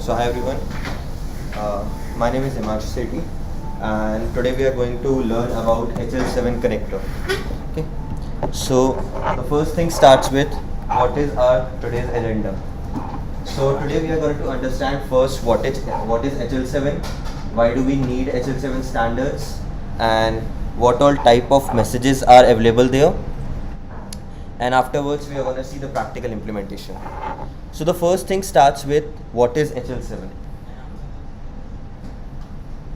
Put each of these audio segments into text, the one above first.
So hi everyone, my name is Himanshu Sethi and today we are going to learn about HL7 connector. Okay. So the first thing starts with what is our today's agenda. So today we are going to understand first what is HL7, why do we need HL7 standards, and what all type of messages are available there. And afterwards we are going to see the practical implementation. So the first thing starts with what is HL7.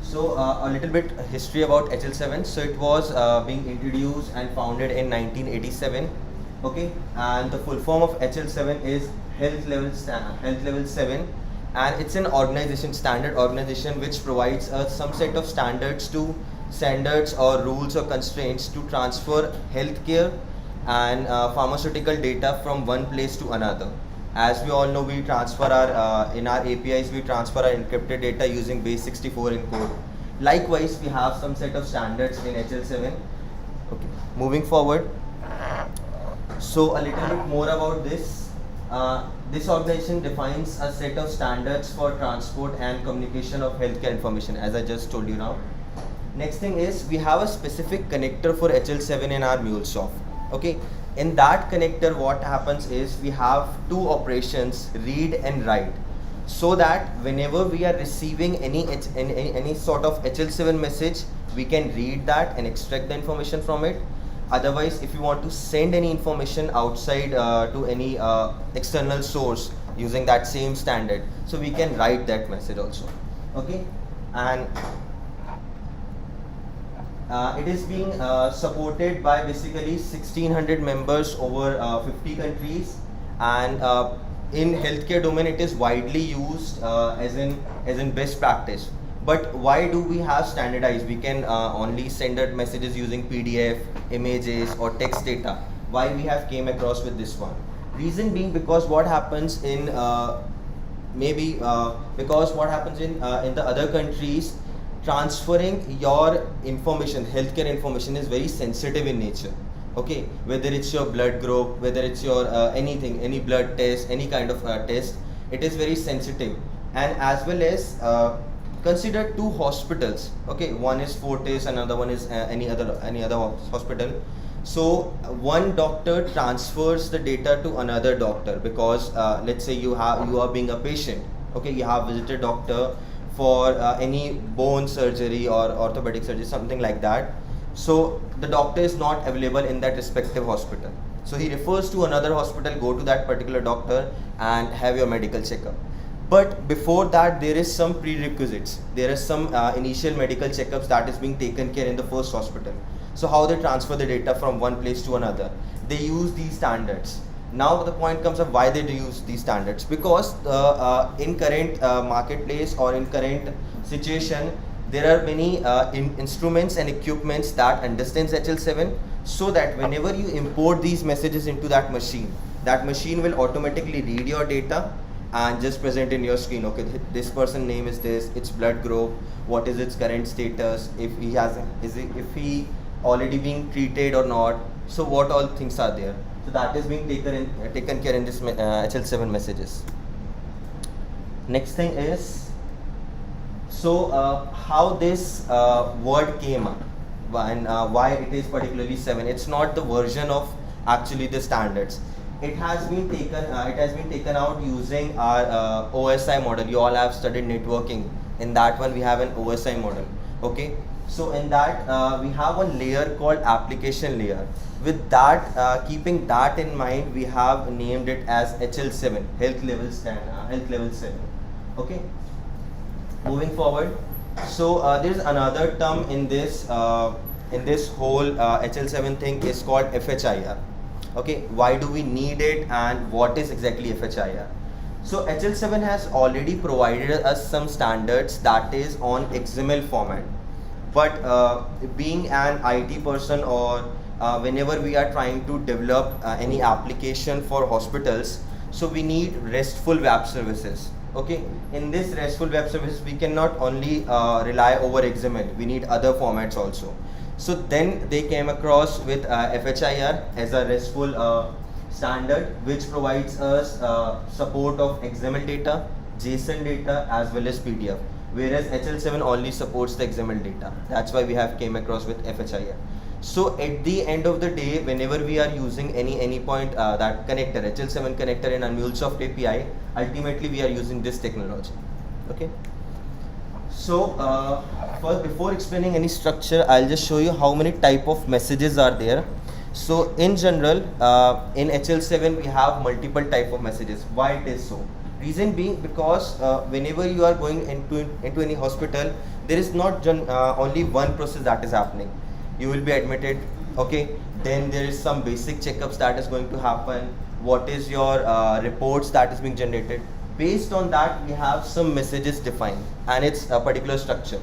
So a little bit history about HL7. So it was being introduced and founded in 1987. Okay, and the full form of HL7 is Health Level 7, and it's an organization, standard organization, which provides some set of standards or rules or constraints to transfer healthcare and pharmaceutical data from one place to another. As we all know, we transfer our in our APIs, we transfer our encrypted data using base 64 encode. Likewise, we have some set of standards in HL7. Okay, moving forward. So a little bit more about this. This organization defines a set of standards for transport and communication of healthcare information, as I just told you now. Next thing is we have a specific connector for HL7 in our MuleSoft. Okay, in that connector what happens is we have two operations, read and write, so that whenever we are receiving any sort of HL7 message, we can read that and extract the information from it. Otherwise, if you want to send any information outside to any external source using that same standard, so we can write that message also. Okay, and it is being supported by basically 1600 members over 50 countries, and in healthcare domain it is widely used as in best practice. But why do we have standardized? We can only send out messages using PDF, images or text data. Why we have came across with this one? Reason being because what happens in in the other countries, transferring your information, healthcare information, is very sensitive in nature. Okay, whether it's your blood group, whether it's your anything, any blood test, any kind of test, it is very sensitive. And as well as consider two hospitals. Okay, one is Fortis, another one is any other hospital. So one doctor transfers the data to another doctor because let's say you are being a patient. Okay, you have visited doctor for any bone surgery or orthopedic surgery, something like that. So the doctor is not available in that respective hospital. So he refers to another hospital, go to that particular doctor and have your medical checkup. But before that, there is some prerequisites. There is some initial medical checkups that is being taken care in the first hospital. So how they transfer the data from one place to another? They use these standards. Now the point comes up, why they do use these standards? Because in current marketplace or in current situation, there are many instruments and equipments that understands HL7, so that whenever you import these messages into that machine will automatically read your data and just present in your screen. Okay, this person name is this, its blood group, what is its current status, if he already being treated or not, so what all things are there. So that is being taken care in this HL7 messages. Next thing is, so how this word came up and why it is particularly 7. It's not the version of actually the standards. It has been taken out using our OSI model. You all have studied networking. In that one we have an OSI model. Okay, so in that we have one layer called application layer. With that, keeping that in mind, we have named it as HL7, Health Level 7. Okay, moving forward. So there is another term in this whole HL7 thing is called FHIR. Okay, why do we need it and what is exactly FHIR? So HL7 has already provided us some standards that is on XML format, but being an IT person or whenever we are trying to develop any application for hospitals, so we need RESTful web services. Okay, in this RESTful web service we cannot only rely over XML, we need other formats also. So then they came across with FHIR as a RESTful standard which provides us support of XML data, JSON data as well as PDF, whereas HL7 only supports the XML data. That's why we have came across with FHIR. So at the end of the day, whenever we are using any Anypoint that connector, HL7 connector in a MuleSoft API, ultimately we are using this technology. Okay. So first, before explaining any structure, I'll just show you how many type of messages are there. So in general, in HL7 we have multiple type of messages. Why it is so? Reason being because whenever you are going into any hospital, there is not only one process that is happening. You will be admitted, okay, then there is some basic checkups that is going to happen. What is your reports that is being generated? Based on that, we have some messages defined, and it's a particular structure.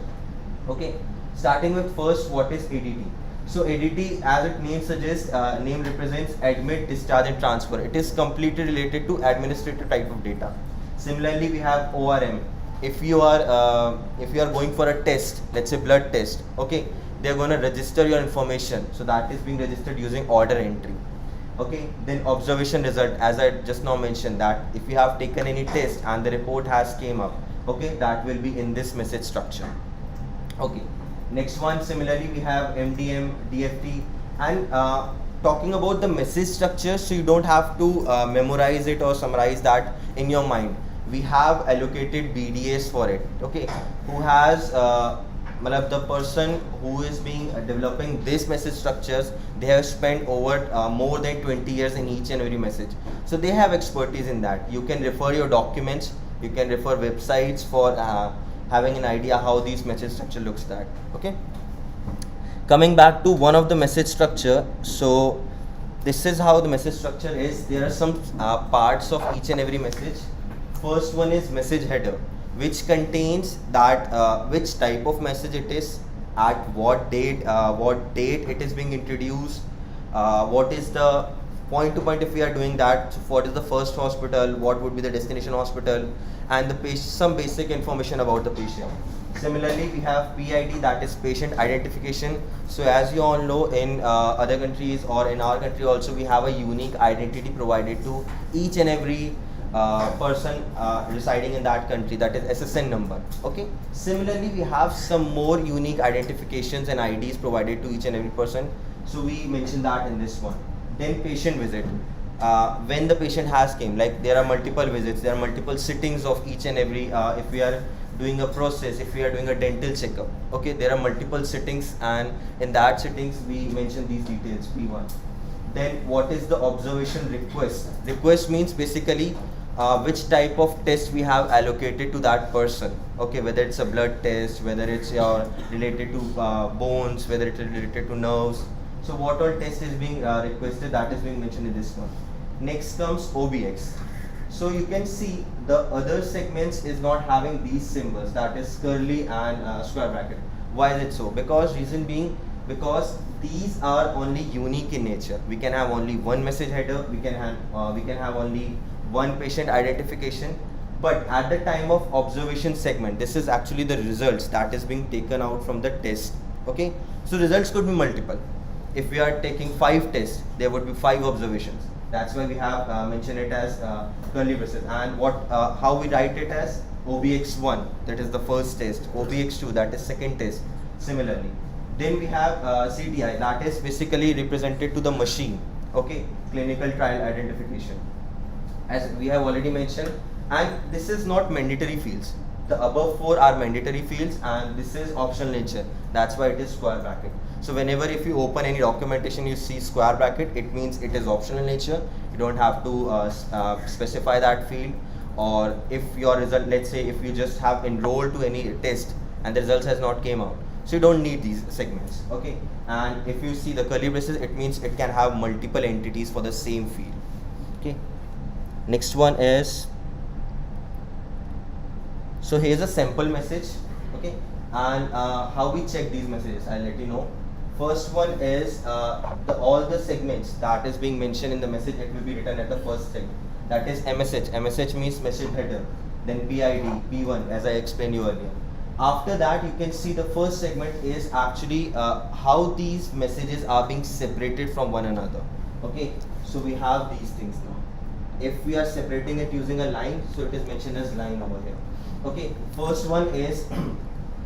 Okay, starting with first, what is ADT? So ADT, as its name suggests, name represents admit, discharge and transfer. It is completely related to administrative type of data. Similarly, we have ORM. If you are going for a test, let's say blood test, okay, they are going to register your information, so that is being registered using order entry. Okay, then observation result, as I just now mentioned, that if you have taken any test and the report has came up, okay, that will be in this message structure. Okay, next one, similarly we have MDM, DFT, and talking about the message structure, so you don't have to memorize it or summarize that in your mind. We have allocated BDAs for it, okay, who has the person who is being developing these message structures, they have spent over more than 20 years in each and every message, so they have expertise in that. You can refer your documents, you can refer websites for having an idea how these message structure looks like. Okay, coming back to one of the message structure, so this is how the message structure is. There are some parts of each and every message. First one is message header, which contains that which type of message it is, at what date it is being introduced, what is the point to point if we are doing that, so what is the first hospital, what would be the destination hospital, and the some basic information about the patient. Similarly, we have PID, that is patient identification. So as you all know, in other countries or in our country also, we have a unique identity provided to each and every person residing in that country, that is SSN number. Okay, similarly we have some more unique identifications and IDs provided to each and every person, so we mention that in this one. Then patient visit, when the patient has came, like there are multiple visits, there are multiple sittings of each and every if we are doing a process, if we are doing a dental checkup, okay, there are multiple sittings, and in that sittings we mention these details, P1. Then what is the observation request? Request means basically which type of test we have allocated to that person, okay, whether it's a blood test, whether it's related to bones, whether it's related to nerves. So what all test is being requested, that is being mentioned in this one. Next comes OBX. So you can see the other segments is not having these symbols, that is curly and square bracket. Why is it so? Because reason being, because these are only unique in nature. We can have only one message header, we can have only one patient identification, but at the time of observation segment, this is actually the results that is being taken out from the test. Okay, so results could be multiple. If we are taking 5 tests, there would be 5 observations. That's why we have mentioned it as curly braces. And how we write it as OBX1, that is the first test, OBX2, that is second test, similarly. Then we have CTI, that is basically represented to the machine, okay, clinical trial identification, as we have already mentioned. And this is not mandatory fields. The above 4 are mandatory fields, and this is optional nature. That's why it is square bracket. So whenever if you open any documentation, you see square bracket, it means it is optional nature. You don't have to specify that field. Or if your result, let's say if you just have enrolled to any test and the results has not came out, so you don't need these segments, okay. And if you see the curly braces, it means it can have multiple entities for the same field. Okay, next one is, so here's a sample message, okay, and how we check these messages, I'll let you know. First one is all the segments that is being mentioned in the message, it will be written at the first segment, that is MSH. MSH means message header, then PID, P1, as I explained you earlier. After that, you can see the first segment is actually how these messages are being separated from one another. Okay, so we have these things now. if we are separating it using a line, so it is mentioned as line over here. Okay, first one is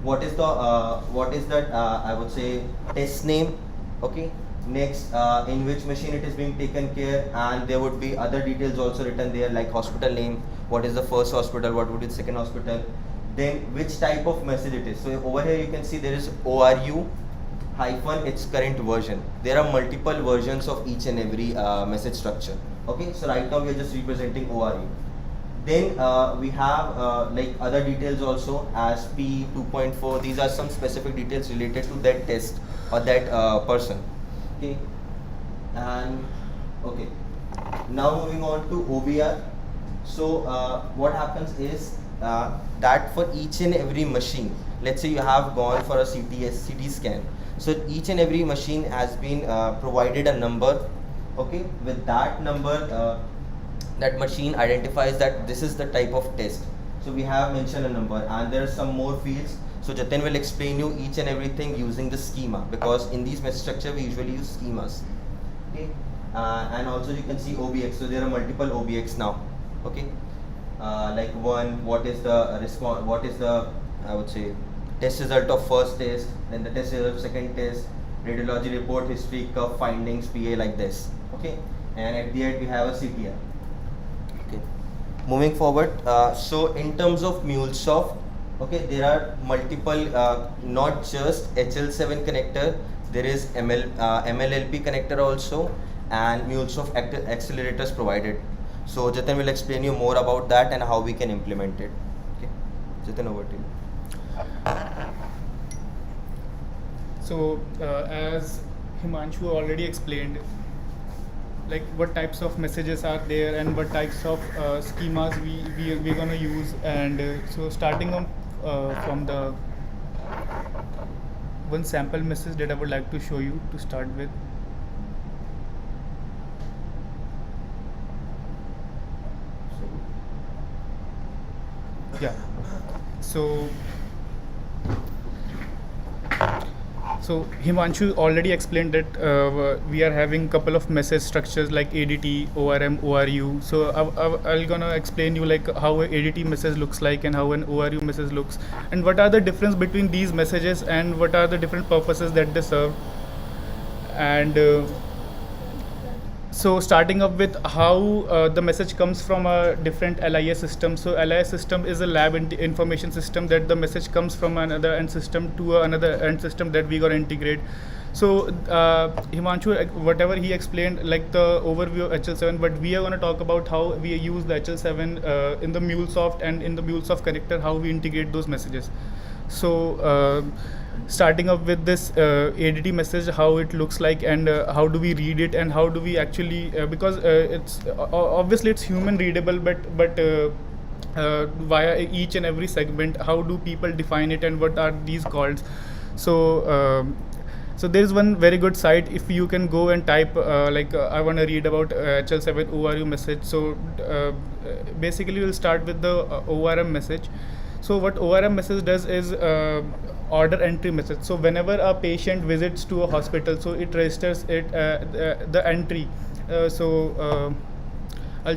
what is that I would say test name. Okay, next in which machine it is being taken care, and there would be other details also written there, like hospital name, what is the first hospital, what would be the second hospital, then which type of message it is. So over here you can see there is ORU hyphen its current version. There are multiple versions of each and every message structure. Okay, so right now we are just representing ORU. Then we have like other details also as P 2.4. These are some specific details related to that test or that person. Okay, and okay, now moving on to OBR. So what happens is that for each and every machine, let's say you have gone for a CT scan. So each and every machine has been provided a number. Okay, with that number, that machine identifies that this is the type of test. So we have mentioned a number, and there are some more fields. So Jatin will explain you each and everything using the schema, because in these message structure we usually use schemas. Okay, and also you can see OBX. So there are multiple OBX now. Okay, like one, what is the response? What is the I would say test result of first test, then the test result of second test, radiology report, history, curve findings, PA, like this. Okay, and at the end we have a CTR. Okay, moving forward. So in terms of MuleSoft, okay, there are multiple, not just HL7 connector. There is MLLP connector also, and MuleSoft accelerators provided. So Jatin will explain you more about that and how we can implement it. Okay, Jatin, over to you. So as Himanshu already explained, like what types of messages are there and what types of schemas we're gonna use, and so starting from the one sample message that I would like to show you to start with. Yeah, so Himanshu already explained that we are having couple of message structures like ADT, ORM, ORU. So I'm gonna explain you like how a ADT message looks like and how an ORU message looks, and what are the difference between these messages and what are the different purposes that they serve. And so starting up with how the message comes from a different LIS system. So LIS system is a lab information system that the message comes from another end system to another end system that we gonna integrate. So Himanshu, whatever he explained, like the overview of HL7, but we are gonna talk about how we use the HL7 in the MuleSoft and in the MuleSoft connector, how we integrate those messages. So starting up with this ADT message, how it looks like, and how do we read it, and how do we actually because it's obviously it's human readable, but via each and every segment, how do people define it and what are these called? So so there is one very good site. If you can go and type I want to read about HL7 ORU message. So basically we'll start with the ORM message. So what ORM message does is order entry message. So whenever a patient visits to a hospital, so it registers it the entry. I'll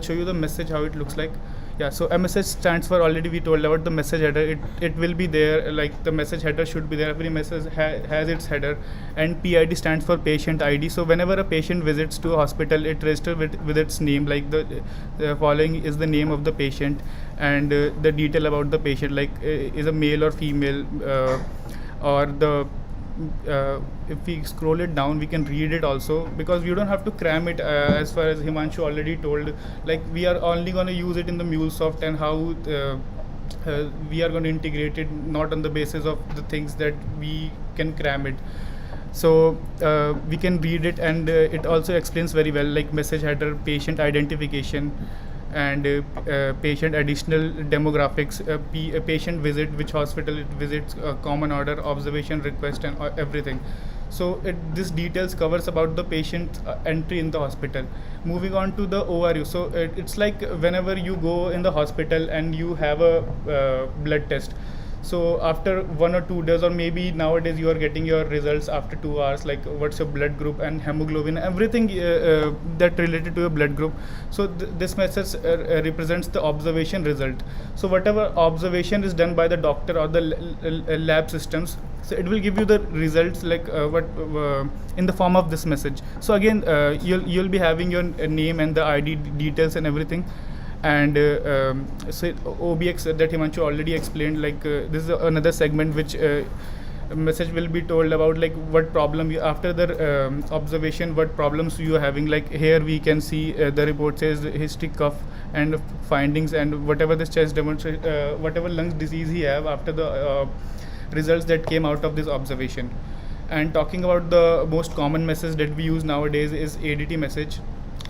show you the message how it looks like. Yeah, so MSH stands for, already we told about the message header. It will be there, like the message header should be there. Every message has its header. And PID stands for patient ID. So whenever a patient visits to a hospital, it registers with its name, like the following is the name of the patient and the detail about the patient, like is a male or female, or the if we scroll it down, we can read it also, because we don't have to cram it, as far as Himanshu already told. Like we are only going to use it in the MuleSoft, and how we are going to integrate it, not on the basis of the things that we can cram it. So we can read it, and it also explains very well, like message header, patient identification, and patient additional demographics, patient visit, which hospital it visits, common order, observation request, and everything. So this details covers about the patient entry in the hospital. Moving on to the ORU. So it's like whenever you go in the hospital and you have a blood test. So after 1 or 2 days, or maybe nowadays you are getting your results after 2 hours, like what's your blood group and hemoglobin, everything that related to your blood group. So this message represents the observation result. So whatever observation is done by the doctor or the lab systems, so it will give you the results like what in the form of this message. So again, you'll be having your name and the ID details and everything. And so OBX that Himanshu already explained, like this is another segment which message will be told about, like what problem you, after the observation, what problems you are having. Like here we can see the report says history, cough and findings, and whatever the chest demonstrate, whatever lungs disease he have after the results that came out of this observation. And talking about the most common message that we use nowadays is ADT message.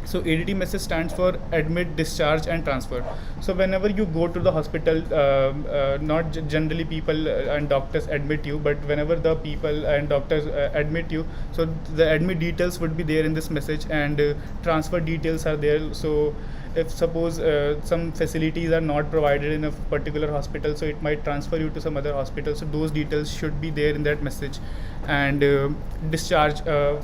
So ADT message stands for admit, discharge and transfer. So whenever you go to the hospital, not generally people and doctors admit you, but whenever the people and doctors admit you, so the admit details would be there in this message, and transfer details are there. So if suppose some facilities are not provided in a particular hospital, so it might transfer you to some other hospital, so those details should be there in that message. And discharge,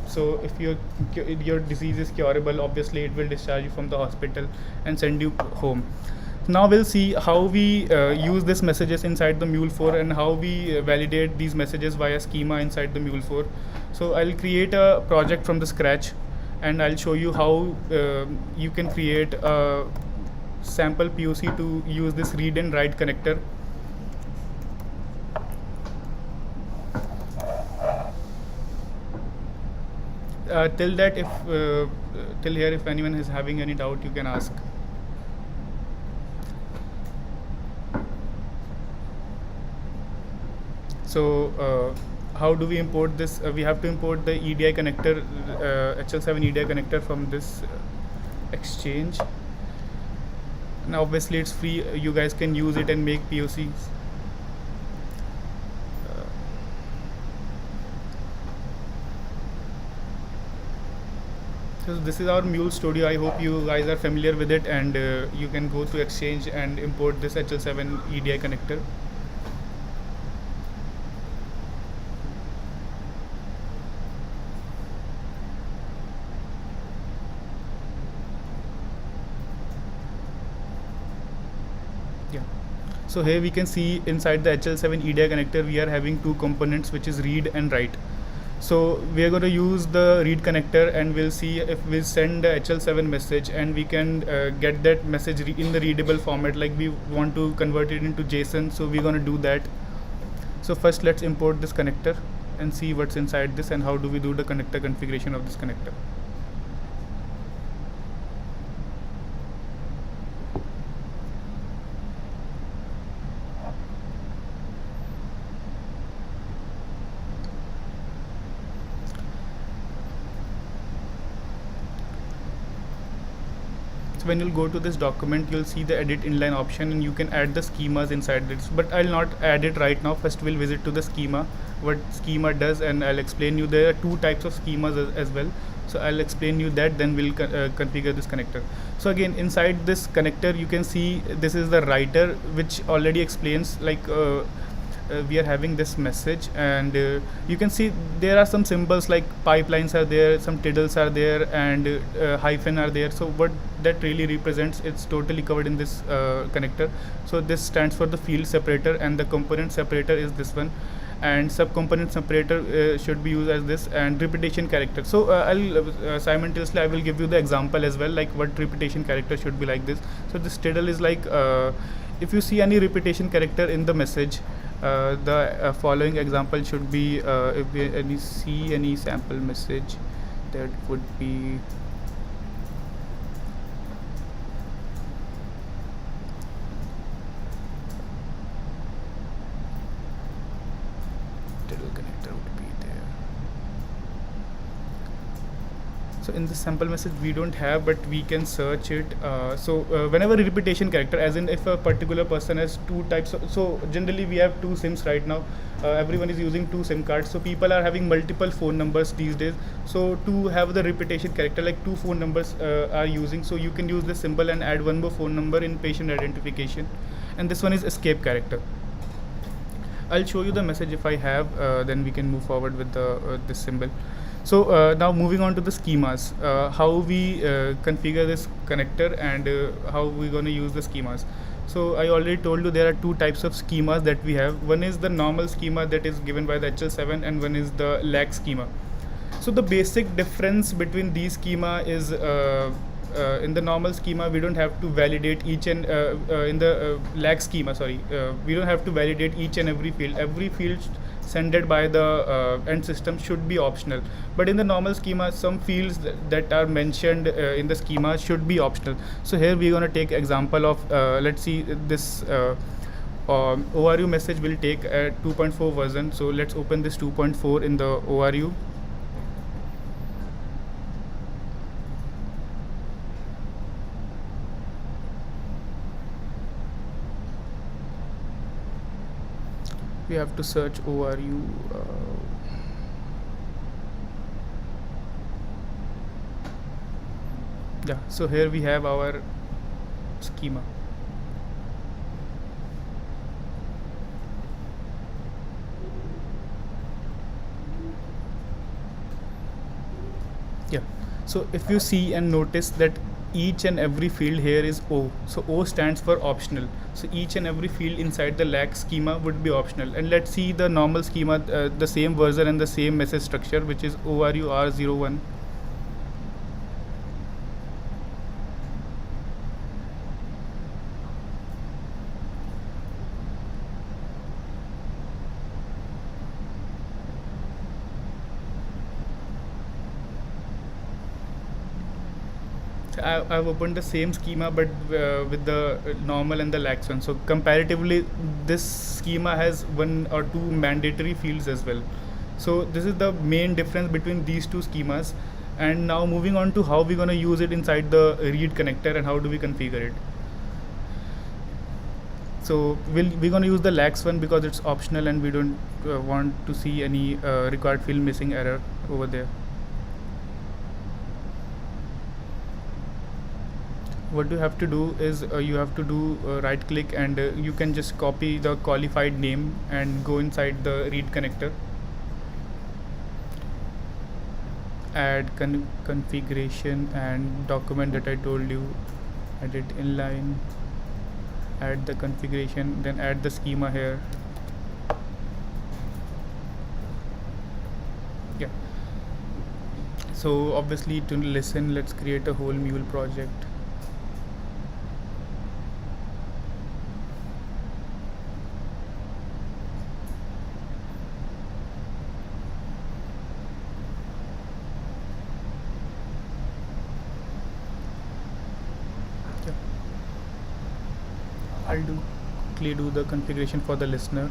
so if your disease is curable, obviously it will discharge you from the hospital and send you home. Now we'll see how we use these messages inside the Mule 4 and how we validate these messages via schema inside the Mule 4. So I'll create a project from the scratch, and I'll show you how you can create a sample POC to use this read and write connector. Till that, if till here, if anyone is having any doubt, you can ask. So how do we import this? We have to import the EDI connector, HL7 EDI connector from this exchange. Now obviously it's free, you guys can use it and make POCs. So this is our Mule Studio. I hope you guys are familiar with it, and you can go to Exchange and import this HL7 EDI connector. Yeah. So here we can see inside the HL7 EDI connector we are having two components, which is read and write. So we are going to use the read connector, and we'll see if we send the HL7 message and we can get that message in the readable format, like we want to convert it into JSON. So we're going to do that. So first let's import this connector and see what's inside this and how do we do the connector configuration of this connector. So when you'll go to this document, you'll see the edit inline option, and you can add the schemas inside this, but I'll not add it right now. First we'll visit to the schema, what schema does, and I'll explain you. There are two types of schemas as well, so I'll explain you that, then we'll configure this connector. So again, inside this connector you can see this is the writer, which already explains, like we are having this message, and you can see there are some symbols like pipelines are there, some tiddles are there, and hyphen are there. So what that really represents, it's totally covered in this connector. So this stands for the field separator, and the component separator is this one, and sub-component separator should be used as this, and repetition character. So I'll simultaneously I will give you the example as well, like what repetition character should be like this. So this tiddle is like if you see any repetition character in the message, the following example should be if we see any sample message, that would be tiddle connector would be there. So in the sample message we don't have, but we can search it. Whenever a repetition character, as in if a particular person has two types of, so generally we have two SIMs right now. Everyone is using two SIM cards, so people are having multiple phone numbers these days. So to have the repetition character, like two phone numbers are using, so you can use this symbol and add one more phone number in patient identification. And this one is escape character. I'll show you the message if I have, then we can move forward with the this symbol. So now moving on to the schemas, how we configure this connector and how we're going to use the schemas. So I already told you there are two types of schemas that we have. One is the normal schema that is given by the HL7, and one is the lag schema. So the basic difference between these schema is in the normal schema we don't have to validate each and in the lag schema, we don't have to validate each and every field. Every field sended by the end system should be optional, but in the normal schema some fields that are mentioned in the schema should be optional. So here we're going to take example of let's see this ORU message will take a 2.4 version. So let's open this 2.4 in the ORU. We have to search ORU. Yeah, so here we have our schema. Yeah, so if you see and notice that each and every field here is O. So O stands for optional. So each and every field inside the lag schema would be optional. And let's see the normal schema, the same version and the same message structure, which is ORU R01. I've opened the same schema but with the normal and the lax one. So comparatively this schema has one or two mandatory fields as well. So this is the main difference between these two schemas. And now moving on to how we're going to use it inside the read connector and how do we configure it. So we're going to use the lax one because it's optional and we don't want to see any required field missing error over there. What you have to do is you have to do right click and you can just copy the qualified name and go inside the read connector, add configuration and document that I told you, edit inline, add the configuration, then add the schema here. Yeah, so obviously to listen, let's create a whole Mule project. I'll quickly do the configuration for the listener.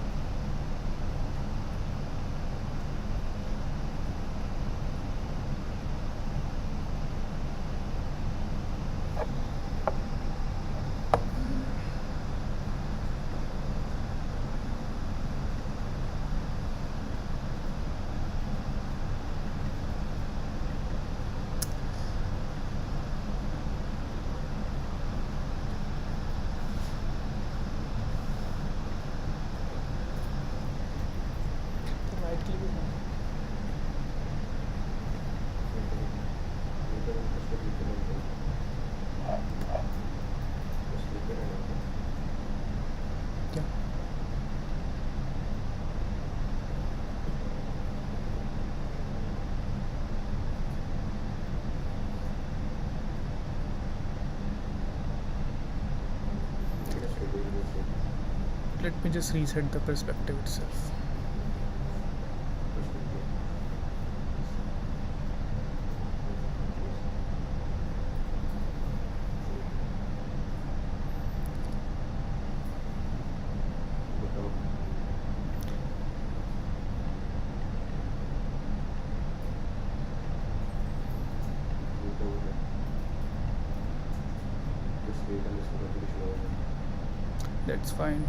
Let me just reset the perspective itself. That's fine.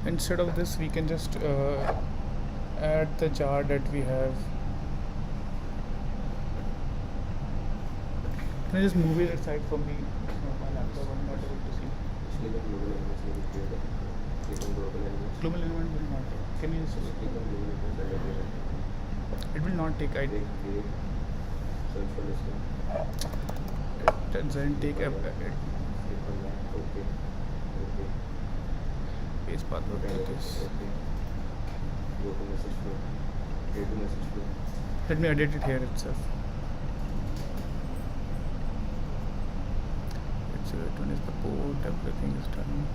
Instead of this we can just add the jar that we have Can you just move it aside from me? My laptop, I'm not able to see. Click on global elements and you create it. Click on global elements. Global element will not take. Can you just Click on global elements and you create it will not take. I it. Create. Search for listing. it doesn't take Click on that. Okay. Okay. Paste path Okay. like this. Okay. Go to message flow. Create a message flow. Let me edit it here itself. Let's see which one is the port. Everything is done.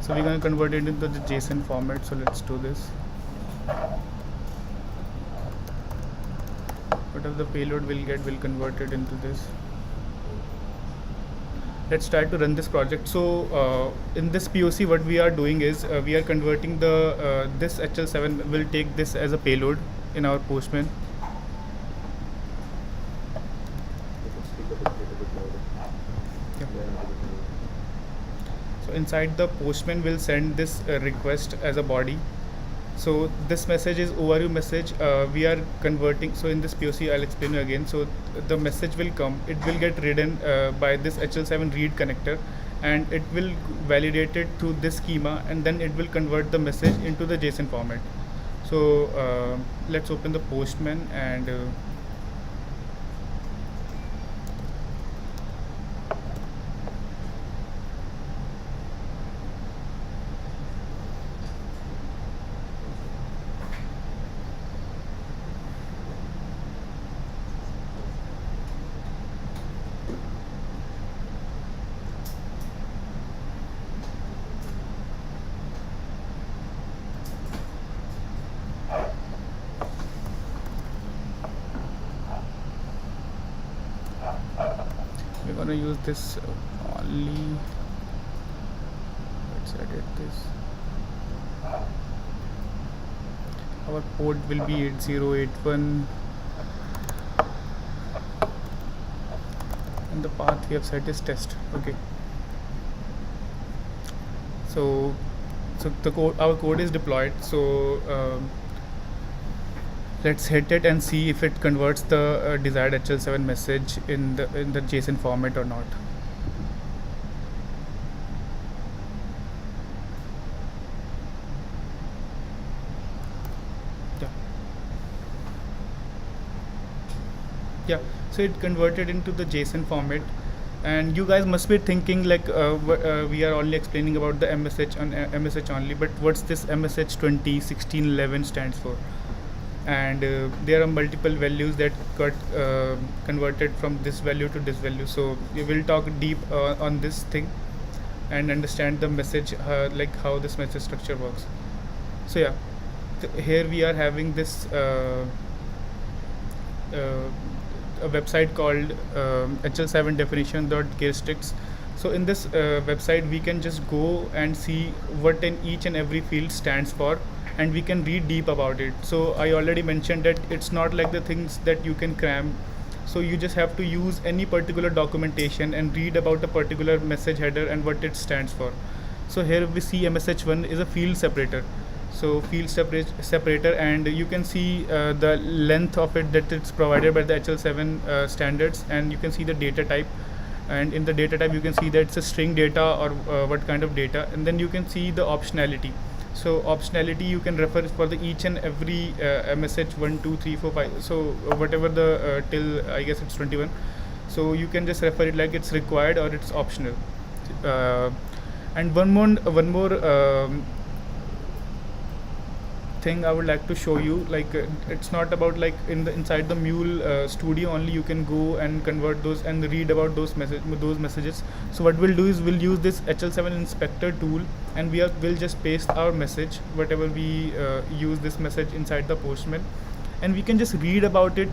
So we're going to convert it into the JSON format. So let's do this. Whatever the payload we'll get, we'll convert it into this. Let's try to run this project. So in this POC, what we are doing is we are converting the this HL7 will take this as a payload in our Postman. Speak a bit louder. Yeah. Then a bit louder. So inside the Postman will send this request as a body. So this message is overview message. We are converting. So in this POC, I'll explain you again. So the message will come. It will get written by this HL7 read connector, and it will validate it through this schema, and then it will convert the message into the JSON format. So let's open the Postman and. We're gonna use this only. Let's edit this. Our port will be 8081, and the path we have set is test. Okay. So the code, our code is deployed. So let's hit it and see if it converts the desired HL7 message in the JSON format or not. Yeah, so it converted into the JSON format, and you guys must be thinking like we are only explaining about the MSH on MSH only, but what's this MSH 20 16 11 stands for? And there are multiple values that got converted from this value to this value. So we will talk deep on this thing and understand the message, like how this message structure works. So yeah, here we are having this a website called HL7 definition.characteristics. So in this website we can just go and see what in each and every field stands for, and we can read deep about it. So I already mentioned that it's not like the things that you can cram. So you just have to use any particular documentation and read about a particular message header and what it stands for. So here we see MSH1 is a field separator. So field separator, and you can see the length of it that it's provided by the HL7 standards, and you can see the data type. And in the data type you can see that it's a string data or what kind of data, and then you can see the optionality. So optionality you can refer for the each and every MSH 1 2 3 4 5, so whatever the till I guess it's 21. So you can just refer it like it's required or it's optional. And one more thing I would like to show you, like it's not about like inside the Mule studio only you can go and convert those and read about those messages. So what we'll do is we'll use this HL7 inspector tool, and we'll just paste our message, whatever we use this message inside the Postman, and we can just read about it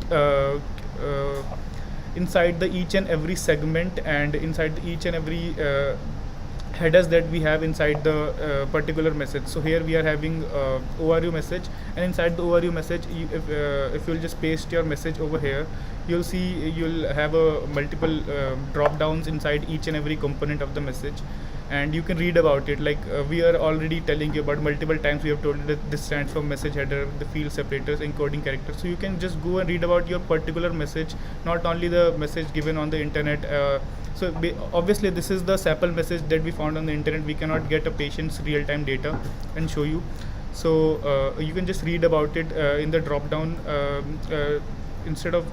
inside the each and every segment and inside each and every headers that we have inside the particular message. So here we are having ORU message, and inside the ORU message, if you'll just paste your message over here, you'll see you'll have a multiple drop downs inside each and every component of the message, and you can read about it. Like we are already telling you about multiple times, we have told you that this stands for message header, the field separators, encoding characters. So you can just go and read about your particular message, not only the message given on the internet. So obviously this is the sample message that we found on the internet. We cannot get a patient's real-time data and show you. So you can just read about it in the drop-down. Instead of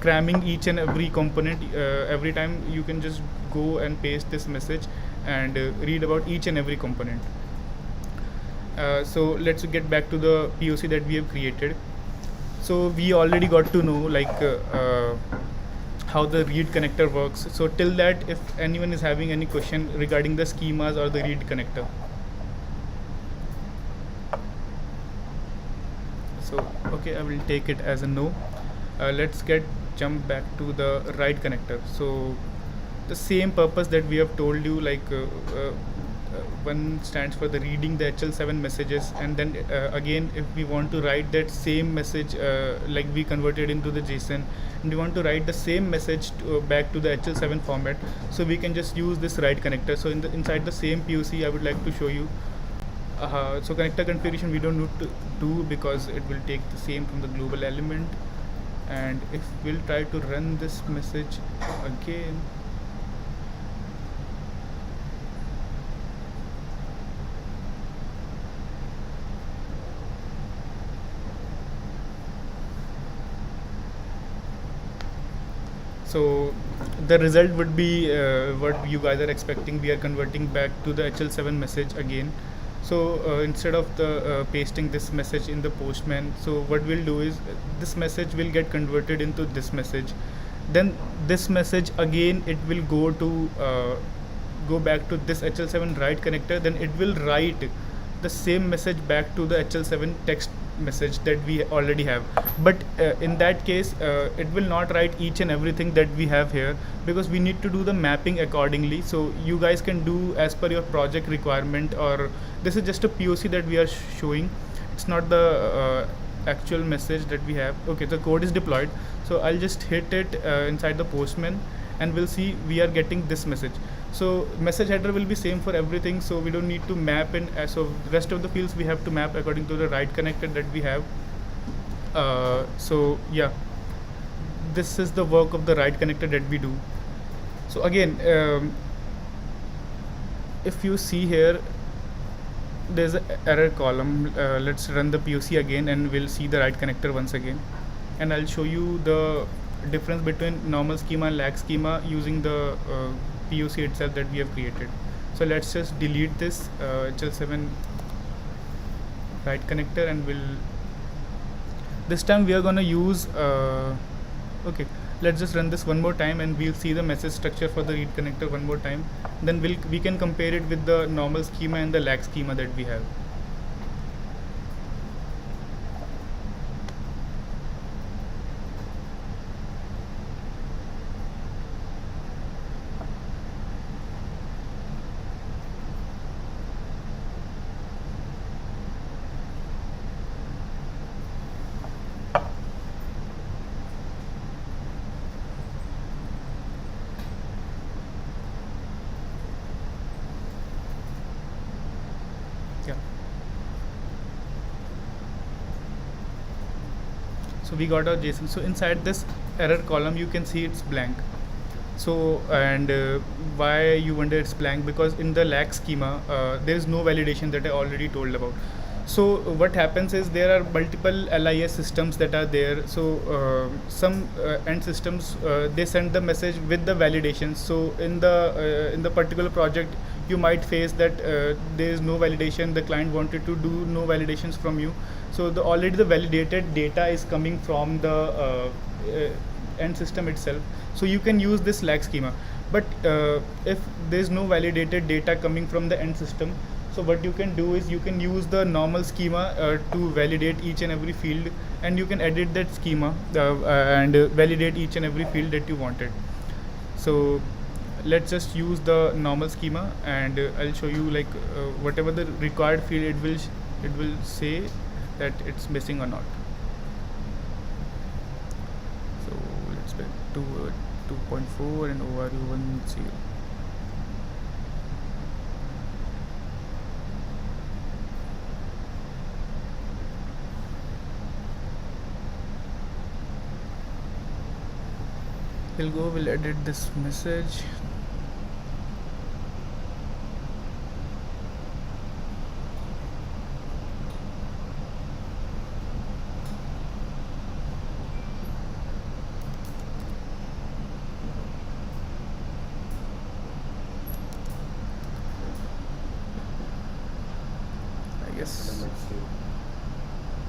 cramming each and every component every time, you can just go and paste this message and read about each and every component. So let's get back to the POC that we have created. So we already got to know like how the read connector works. So till that, if anyone is having any question regarding the schemas or the read connector. So okay, I will take it as a no. Let's jump back to the write connector. So the same purpose that we have told you, like one stands for the reading the HL7 messages, and then again if we want to write that same message, like we converted into the JSON, and we want to write the same message back to the HL7 format, so we can just use this write connector. So inside the same POC, I would like to show you. So connector configuration we don't need to do because it will take the same from the global element. And if we'll try to run this message again, so the result would be what you guys are expecting. We are converting back to the HL7 message again. So instead of the pasting this message in the postman, so what we'll do is this message will get converted into this message. Then this message again, it will go back to this HL7 write connector. Then it will write the same message back to the HL7 text message that we already have. But in that case, it will not write each and everything that we have here, because we need to do the mapping accordingly. So you guys can do as per your project requirement, or this is just a POC that we are showing. It's not the actual message that we have. Okay, the code is deployed, so I'll just hit it inside the postman, and we'll see we are getting this message. So message header will be same for everything, so we don't need to map in. So the rest of the fields we have to map according to the write connector that we have. So yeah, this is the work of the write connector that we do. So again, if you see here, there's an error column. Let's run the POC again, and we'll see the write connector once again, and I'll show you the difference between normal schema and lag schema using the POC itself that we have created. So let's just delete this HL7 write connector, and this time we are gonna use okay, let's just run this one more time, and we'll see the message structure for the read connector one more time. Then we can compare it with the normal schema and the lag schema that we have. So we got our JSON. So inside this error column, you can see it's blank. So and why you wonder it's blank? Because in the lag schema, there is no validation that I already told about. So what happens is there are multiple LIS systems that are there. So some end systems they send the message with the validations. So in the particular project, you might face that there is no validation. The client wanted to do no validations from you. So already the validated data is coming from the end system itself. So you can use this lag schema. But if there is no validated data coming from the end system, so what you can do is you can use the normal schema to validate each and every field, and you can edit that schema and validate each and every field that you wanted. So let's just use the normal schema, and I'll show you like whatever the required field, it will say that it's missing or not. So let's get to 2.4 and ORU 10. We'll edit this message.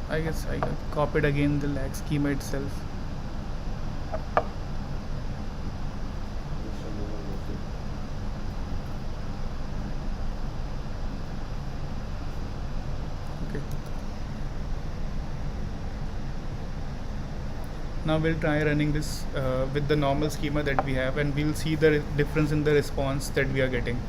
I guess I copied again the lag schema itself. Okay. Now we'll try running this with the normal schema that we have, and we'll see the difference in the response that we are getting.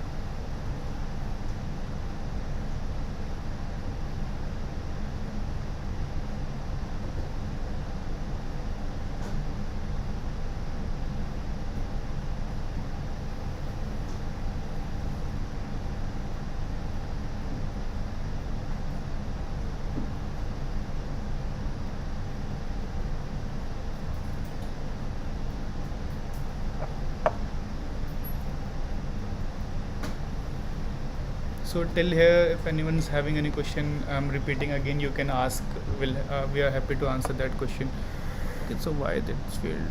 So till here, if anyone is having any question, I'm repeating again, you can ask. We are happy to answer that question. Okay, so why did it failed?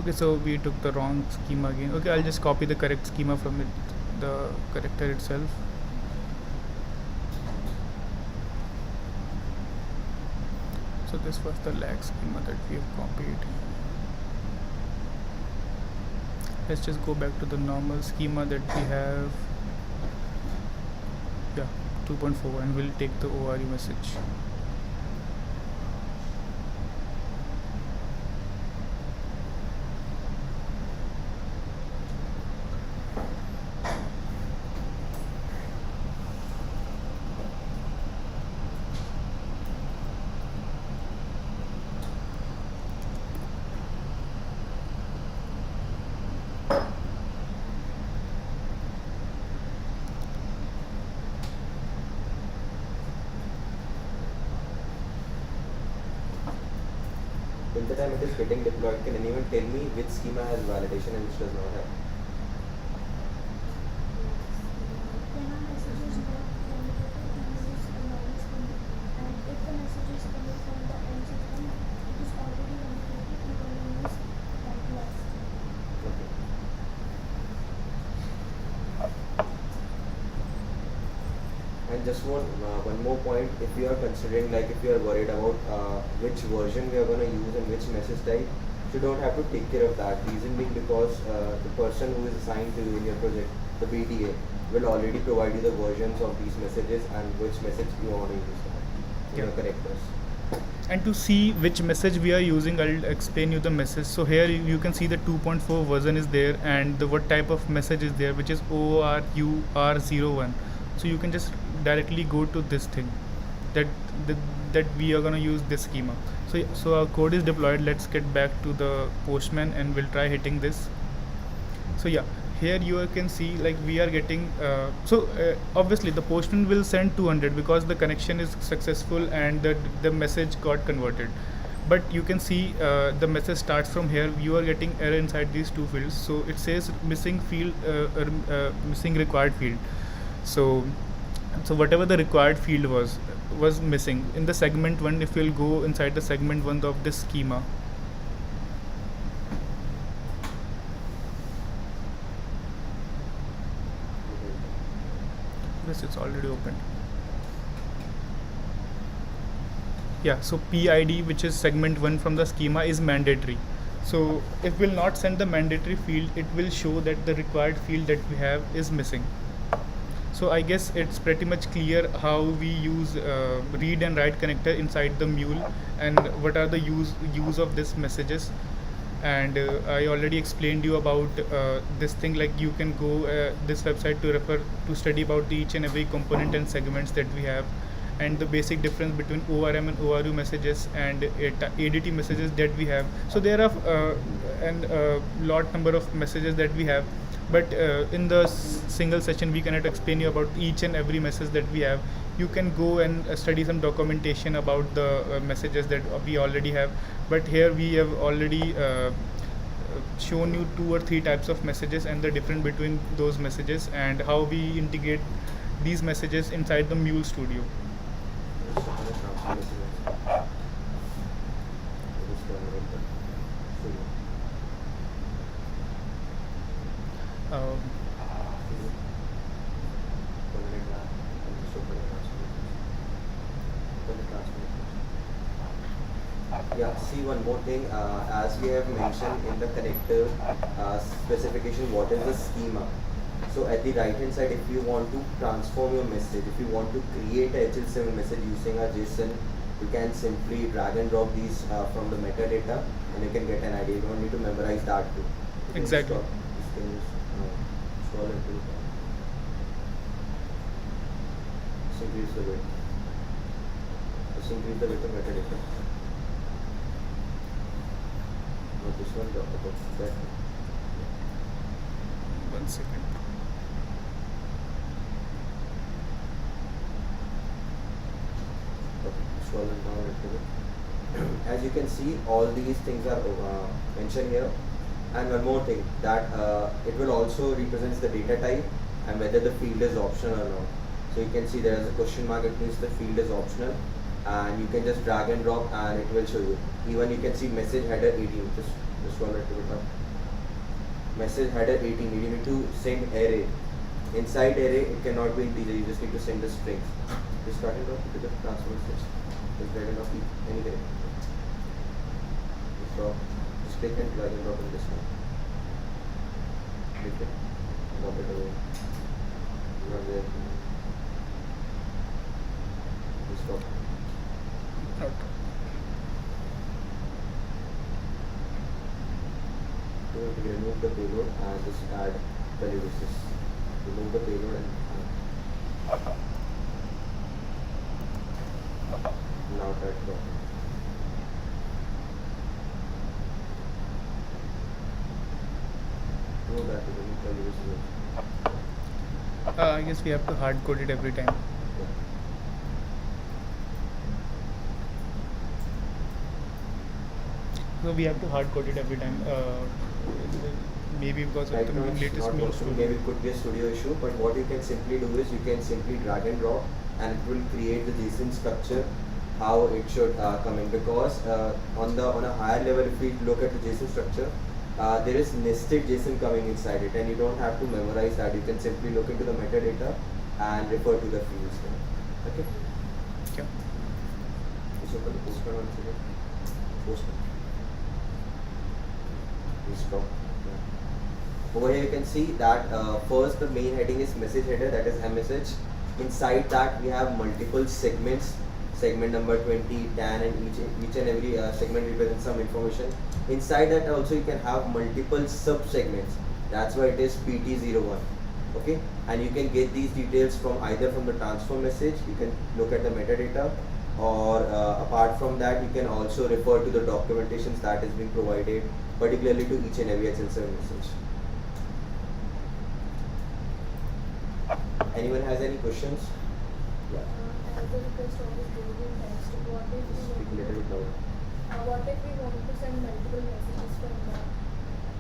Okay, so we took the wrong schema again. Okay, I'll just copy the correct schema from it, the corrector itself. So this was the lag schema that we have copied. Let's just go back to the normal schema that we have. Yeah, 2.4, and we'll take the ORU message. Till the time it is getting deployed, can anyone tell me which schema has validation and which does not have? And just one more point, if you are considering, like if you are worried about which version we are going to use and which message type, you don't have to take care of that. Reason being because the person who is assigned to you in your project, the BDA, will already provide you the versions of these messages and which message you want to use in your connectors. And to see which message we are using, I'll explain you the message. So here you can see the 2.4 version is there, and what type of message is there, which is ORUR01. So you can just directly go to this thing that we are going to use this schema. So our code is deployed. Let's get back to the Postman and we'll try hitting this. So yeah, here you can see like we are getting obviously the Postman will send 200 because the connection is successful and the message got converted. But you can see the message starts from here. You are getting error inside these two fields. So it says missing field, missing required field. So whatever the required field was missing in the segment 1. If you'll go inside the segment 1 of this schema, this it's already opened. Yeah, so PID, which is segment 1 from the schema, is mandatory. So if we'll not send the mandatory field, it will show that the required field that we have is missing. So I guess it's pretty much clear how we use read and write connector inside the Mule, and what are the use of this messages. And I already explained you about this thing, like you can go this website to refer to study about each and every component and segments that we have, and the basic difference between ORM and ORU messages and ADT messages that we have. So there are lot number of messages that we have, but in the single session we cannot explain you about each and every message that we have. You can go and study some documentation about the messages that we already have, but here we have already shown you 2 or 3 types of messages and the difference between those messages and how we integrate these messages inside the Mule Studio. Um, Yeah, see one more thing, as we have mentioned in the connector specification, what is the schema. So at the right hand side, if you want to transform your message, if you want to create a HL7 message using a JSON, you can simply drag and drop these from the metadata and you can get an idea. You don't need to memorize that too. Exactly. This can install it too. Just increase the width. Just increase the width of metadata. Not this one, that. 1 second. Scroll it down a little bit. As you can see, all these things are mentioned here. And one more thing, that it will also represents the data type and whether the field is optional or not. So you can see there is a question mark, it means the field is optional, and you can just drag and drop and it will show you. Even you can see message header 18, just scroll a little bit up. Message header 18, you need to send array. Inside array, it cannot be integer, you just need to send the strings. Just drag and drop to the transfer message. Just drag and drop anywhere. Just drop. Just click and drag and drop in this one. Click it. Drop it away. Not there. Just drop. You have to remove the payload and just add value basis. Remove the payload and now try to drop. Remove that to remove value basis. I guess we have to hard code it every time. So we have to hard code it every time. Maybe because Right of the now it's latest not Mule working. Studio. Maybe it could be a studio issue, but what you can simply do is you can simply drag and drop and it will create the JSON structure how it should come in, because on a higher level, if we look at the JSON structure, there is nested JSON coming inside it and you don't have to memorize that. You can simply look into the metadata and refer to the fields there. Okay? Yeah. Let's open the postman once again. Postman. Stop. Over here you can see that first the main heading is message header, that is message. Inside that we have multiple segments, segment number 20, 10, and each and every segment represents some information. Inside that also you can have multiple sub segments. That's why it is PT01. Okay, and you can get these details from either from the transfer message. You can look at the metadata, or apart from that you can also refer to the documentations that is being provided, particularly to each and every HL7 message. Anyone has any questions? Yeah. As the request always goes in text, what if Speak a little bit louder. what if we want to send multiple messages from the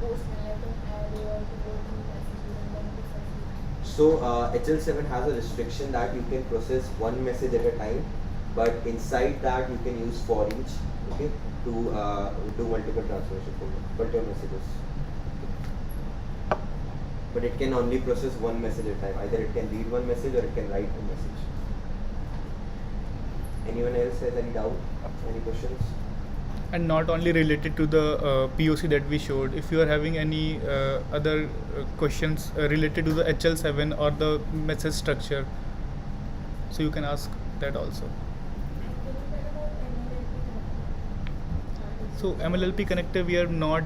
postman, like an array or to go through messages and then to send it? So HL7 has a restriction that you can process one message at a time, but inside that you can use for each, okay, to do multiple transformation for multiple messages. But it can only process one message at a time. Either it can read one message or it can write one message. Anyone else has any doubt? Any questions? And not only related to the POC that we showed. If you are having any other questions related to the HL7 or the message structure, so you can ask that also. And can you tell about MLLP connector? So MLLP connector, we have not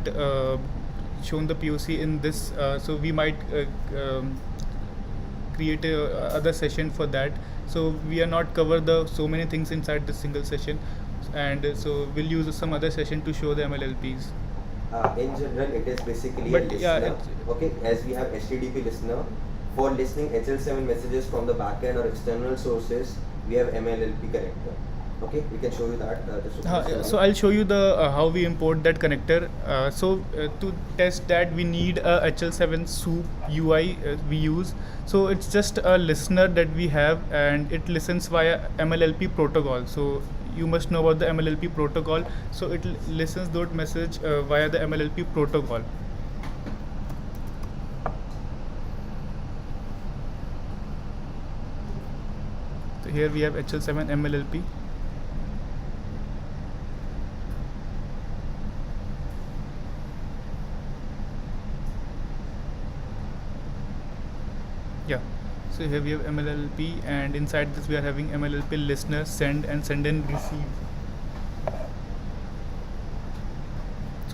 shown the POC in this, so we might create a other session for that. So we are not cover the so many things inside the single session, and so we'll use some other session to show the MLLPs. In general, it is basically But a listener. yeah, Okay, as we have HTTP listener, for listening HL7 messages from the backend or external sources, we have MLLP connector. Okay, we can show you that. So I'll show you the how we import that connector. To test that, we need a HL7 soup UI we use. So it's just a listener that we have, and it listens via MLLP protocol. So you must know about the MLLP protocol. So it listens those message via the MLLP protocol. So here we have HL7 MLLP. Yeah, so here we have MLLP, and inside this we are having MLLP listener, send, and send and receive.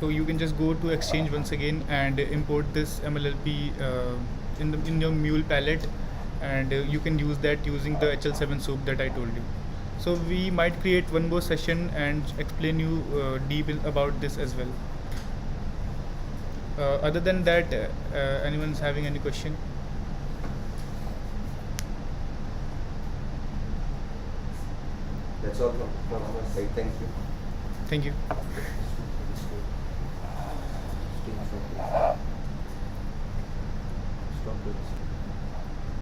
So you can just go to Exchange once again and import this MLLP in your Mule palette, and you can use that using the HL7 soup that I told you. So we might create one more session and explain you deep about this as well. Other than that, anyone's having any question? That's all from our side. Thank you. Thank you.